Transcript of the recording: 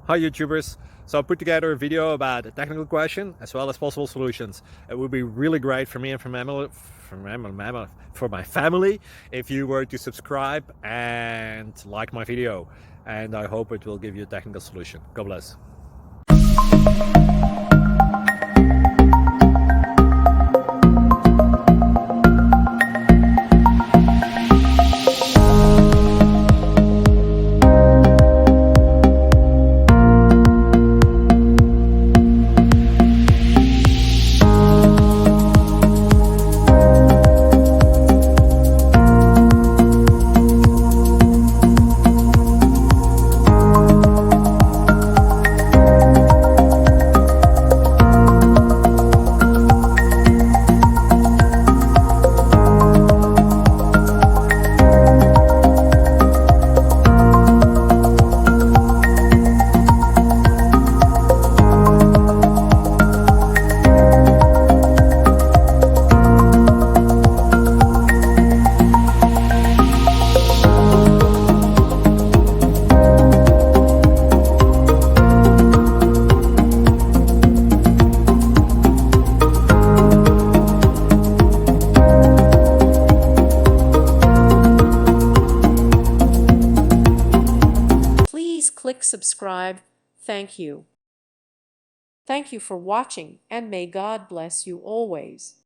Hi YouTubers! So I put together a video about a technical question as well as possible solutions. It would be really great for me and for my family if you were to subscribe and like my video, and I hope it will give you a technical solution. God bless. Please click subscribe. Thank you. Thank you for watching, and may God bless you always.